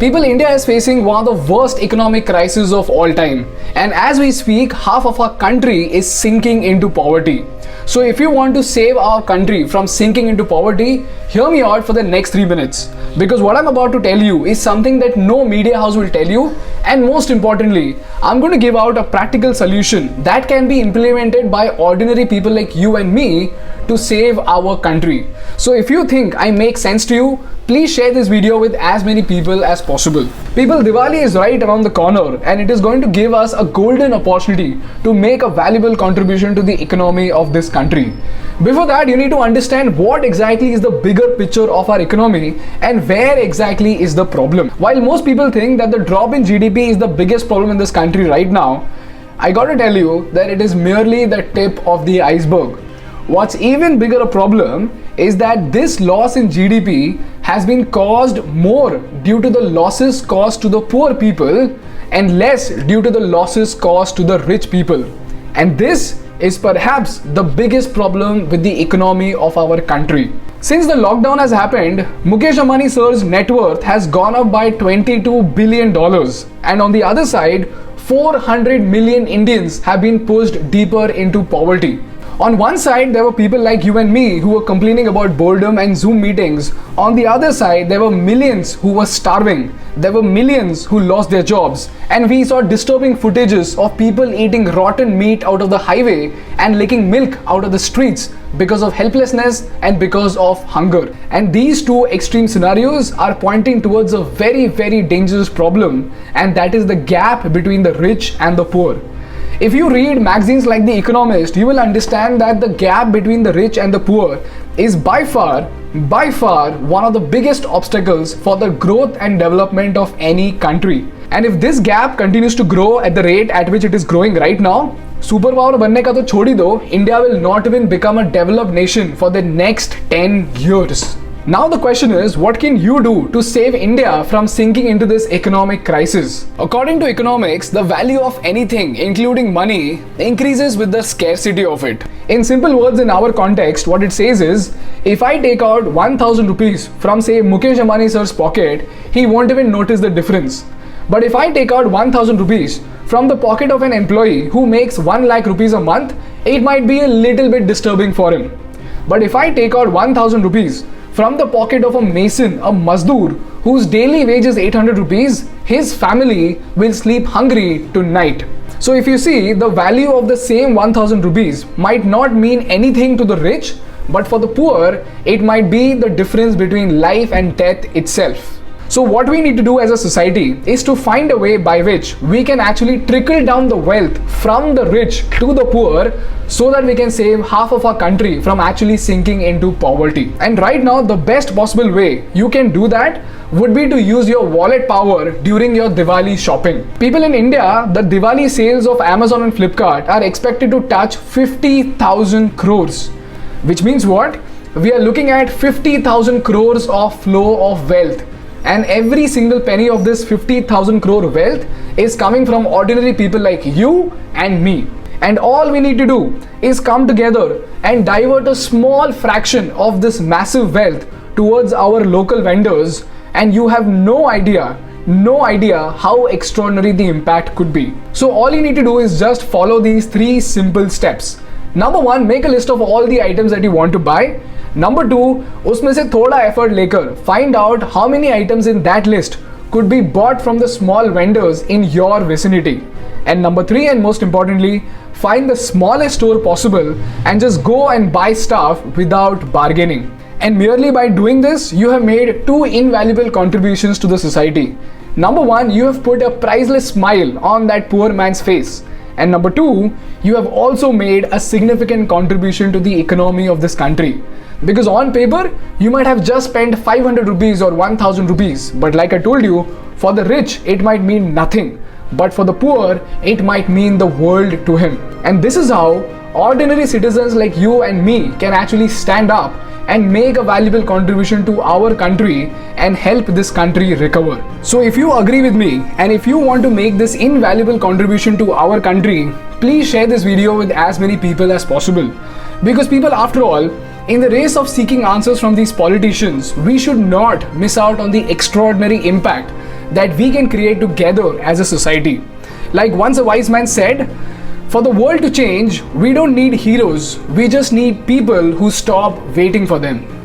People, India is facing one of the worst economic crises of all time. And as we speak, half of our country is sinking into poverty. So if you want to save our country from sinking into poverty, hear me out for the next 3 minutes. Because what I'm about to tell you is something that no media house will tell you. And most importantly, I'm going to give out a practical solution that can be implemented by ordinary people like you and me to save our country. So if you think I make sense to you, please share this video with as many people as possible. People, Diwali is right around the corner and it is going to give us a golden opportunity to make a valuable contribution to the economy of this country. Before that, you need to understand what exactly is the bigger picture of our economy and where exactly is the problem. While most people think that the drop in GDP is the biggest problem in this country right now, I gotta tell you that it is merely the tip of the iceberg. What's even bigger a problem is that this loss in GDP has been caused more due to the losses caused to the poor people and less due to the losses caused to the rich people. And this is perhaps the biggest problem with the economy of our country. Since the lockdown has happened, Mukesh Ambani sir's net worth has gone up by $22 billion. And on the other side, 400 million Indians have been pushed deeper into poverty. On one side, there were people like you and me who were complaining about boredom and Zoom meetings. On the other side, there were millions who were starving. There were millions who lost their jobs. And we saw disturbing footages of people eating rotten meat out of the highway and licking milk out of the streets because of helplessness and because of hunger. And these two extreme scenarios are pointing towards a very, very dangerous problem, and that is the gap between the rich and the poor. If you read magazines like The Economist, you will understand that the gap between the rich and the poor is by far one of the biggest obstacles for the growth and development of any country. And if this gap continues to grow at the rate at which it is growing right now, superpower बनने का तो छोड़ ही दो, India will not even become a developed nation for the next 10 years. Now the question is, what can you do to save India from sinking into this economic crisis? According to economics, the value of anything, including money, increases with the scarcity of it. In simple words, in our context, what it says is, if I take out 1000 rupees from say Mukesh Ambani sir's pocket, he won't even notice the difference. But if I take out 1000 rupees from the pocket of an employee who makes 1 lakh rupees a month, it might be a little bit disturbing for him. But if I take out 1000 rupees from the pocket of a mason, a mazdoor, whose daily wage is 800 rupees, his family will sleep hungry tonight. So if you see, the value of the same 1000 rupees might not mean anything to the rich, but for the poor, it might be the difference between life and death itself. So what we need to do as a society is to find a way by which we can actually trickle down the wealth from the rich to the poor so that we can save half of our country from actually sinking into poverty. And right now, the best possible way you can do that would be to use your wallet power during your Diwali shopping. People in India, the Diwali sales of Amazon and Flipkart are expected to touch 50,000 crores. Which means what? We are looking at 50,000 crores of flow of wealth. And every single penny of this 50,000 crore wealth is coming from ordinary people like you and me. And all we need to do is come together and divert a small fraction of this massive wealth towards our local vendors, and you have no idea how extraordinary the impact could be. So all you need to do is just follow these 3 simple steps. Number 1, make a list of all the items that you want to buy. Number 2, उसमें से थोड़ा effort लेकर find out how many items in that list could be bought from the small vendors in your vicinity. And number 3, and most importantly, find the smallest store possible and just go and buy stuff without bargaining. And merely by doing this, you have made 2 invaluable contributions to the society. Number 1, you have put a priceless smile on that poor man's face. And number 2, you have also made a significant contribution to the economy of this country. Because on paper, you might have just spent 500 rupees or 1000 rupees. But like I told you, for the rich, it might mean nothing. But for the poor, it might mean the world to him. And this is how ordinary citizens like you and me can actually stand up and make a valuable contribution to our country and help this country recover. So if you agree with me and if you want to make this invaluable contribution to our country, please share this video with as many people as possible. Because people, after all, in the race of seeking answers from these politicians, we should not miss out on the extraordinary impact that we can create together as a society. Like once a wise man said, for the world to change, we don't need heroes, we just need people who stop waiting for them.